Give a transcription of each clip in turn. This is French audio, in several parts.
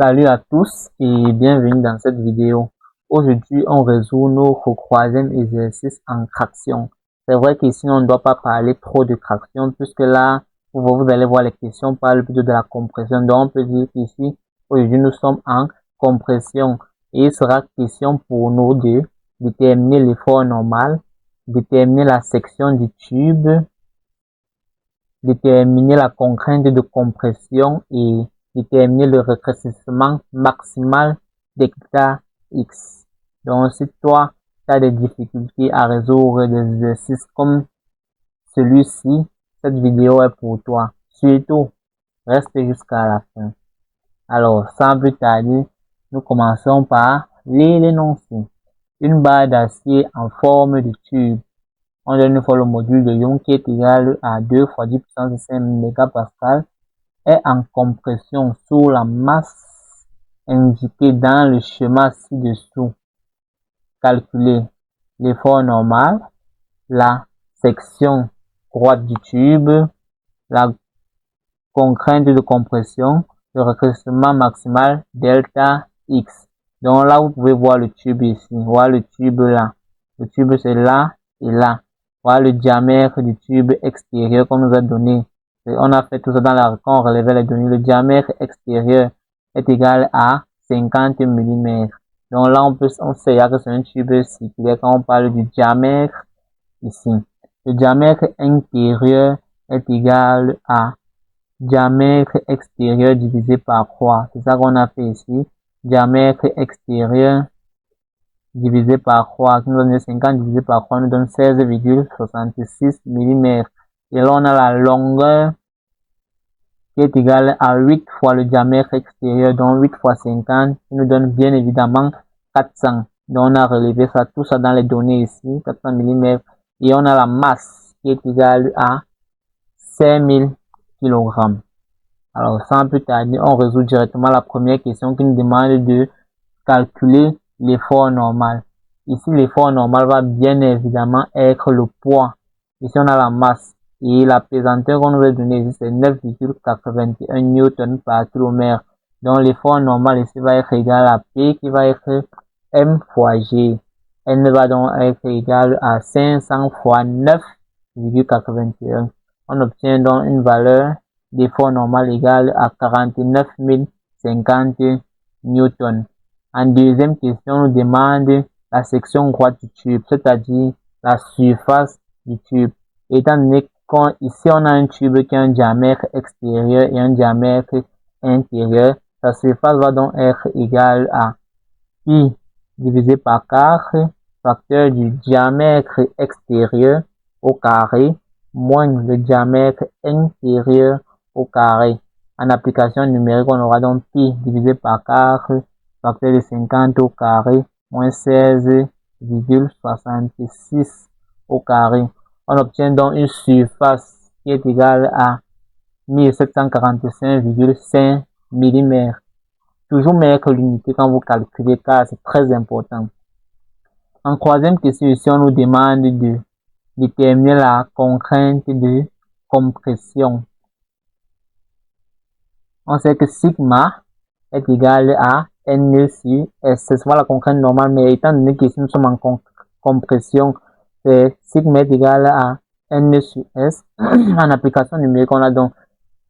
Salut à tous et bienvenue dans cette vidéo. Aujourd'hui, on résout notre troisième exercice en traction. C'est vrai qu'ici, on ne doit pas parler trop de traction puisque là, vous allez voir les questions parlent plutôt de la compression. Donc, on peut dire qu'ici, aujourd'hui, nous sommes en compression et il sera question pour nous de déterminer l'effort normal, déterminer la section du tube, déterminer la contrainte de compression et déterminer le rétrécissement maximal d'hectare X. Donc, si toi, tu as des difficultés à résoudre des exercices comme celui-ci, cette vidéo est pour toi. Surtout, reste jusqu'à la fin. Alors, sans plus tarder, nous commençons par l'énoncé. Une barre d'acier en forme de tube. On donne une fois le module de Young qui est égal à 2 fois 10 puissance 5 mégapascal est en compression sous la masse indiquée dans le schéma ci-dessous. Calculer l'effort normal, la section droite du tube, la contrainte de compression, le rétrécissement maximal delta X. Donc là, vous pouvez voir le tube ici, voir le tube là. Le tube c'est là et là. Voilà le diamètre du tube extérieur qu'on nous a donné. Et on a fait tout ça quand on relevait les données. Le diamètre extérieur est égal à 50 mm. Donc là, on sait que c'est un tube circulaire quand on parle du diamètre ici. Le diamètre intérieur est égal à diamètre extérieur divisé par 3. C'est ça qu'on a fait ici. Diamètre extérieur divisé par 3, qui nous donne 50 divisé par 3, nous donne 16,66 mm. Et là, on a la longueur qui est égale à 8 fois le diamètre extérieur, donc 8 fois 50, qui nous donne bien évidemment 400. Donc, on a relevé ça, tout ça dans les données ici, 400 mm. Et on a la masse qui est égale à 5000 kg. Alors, sans plus tarder, on résout directement la première question qui nous demande de calculer l'effort normal. Ici, l'effort normal va bien évidemment être le poids. Ici, on a la masse. Et la pesanteur qu'on nous a donnée ici, c'est 9,81 newton par kilomètre. Donc, l'effort normal ici va être égal à P qui va être M fois G. N va donc être égal à 500 fois 9,81. On obtient donc une valeur d'effort normal égale à 49 050 newtons. En deuxième question, on nous demande la section droite du tube, c'est-à-dire la surface du tube. Étant donné qu'ici, on a un tube qui a un diamètre extérieur et un diamètre intérieur, sa surface va donc être égale à pi divisé par 4, facteur du diamètre extérieur au carré, moins le diamètre intérieur au carré. En application numérique, on aura donc pi divisé par 4, facteur de 50 au carré, moins 16,66 au carré. On obtient donc une surface qui est égale à 1745,5 mm. Toujours mettre l'unité quand vous calculez car c'est très important. En troisième question ici, on nous demande de déterminer la contrainte de compression. On sait que sigma est égal à N sur S. C'est la contrainte normale, mais étant donné qu'ici nous sommes en compression, c'est sigma est égal à N sur S. En application numérique, on a donc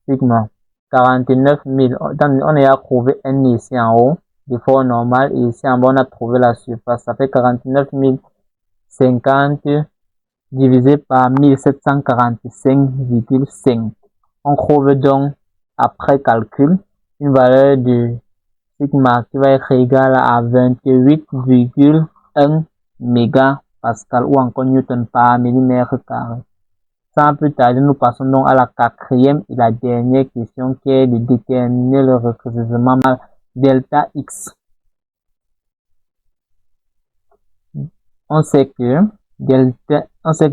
sigma 49 000. On a trouvé N ici en haut, l'effort normal, et ici en bas, on a trouvé la surface. Ça fait 49 050 divisé par 1745,5. On trouve donc, après calcul, une valeur de sigma qui va être égale à 28,1 mégapascal ou encore newton par millimètre carré. Sans plus tarder, nous passons donc à la quatrième et la dernière question qui est de déterminer le rétrécissement delta X. On sait que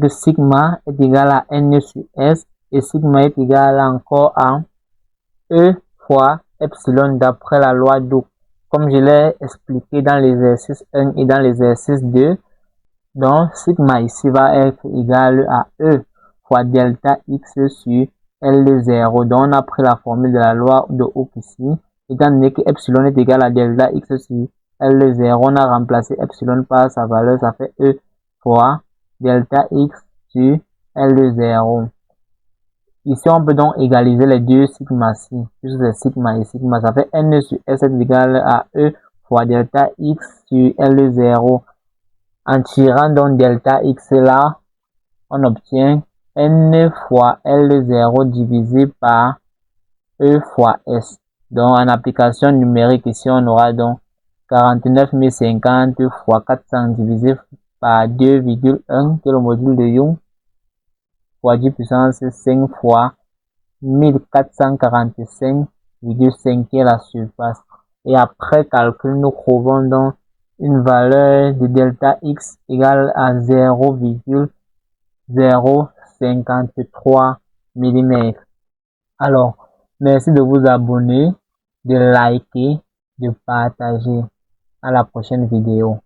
sigma est égal à N sur S et sigma est égal encore à E fois epsilon d'après la loi d'Hooke. Comme je l'ai expliqué dans l'exercice 1 et dans l'exercice 2, donc sigma ici va être égal à E fois delta X sur L0. Donc on a pris la formule de la loi de Hooke ici. Étant donné que epsilon est égal à delta x sur L0, on a remplacé epsilon par sa valeur, ça fait E fois delta x sur L0. Ici, on peut donc égaliser les deux sigma-ci, puisque c'est sigma et sigma, ça fait N sur S est égal à E fois delta x sur L0. En tirant donc delta x là, on obtient N fois L0 divisé par E fois S. Donc, en application numérique, ici, on aura donc 49 050 fois 400 divisé par 2,1, qui est le module de Young, fois 10 puissance 5 fois 1445,5 qui est la surface. Et après calcul, nous trouvons donc une valeur de delta x égale à 0,053 mm. Alors, merci de vous abonner, de liker, de partager. À la prochaine vidéo.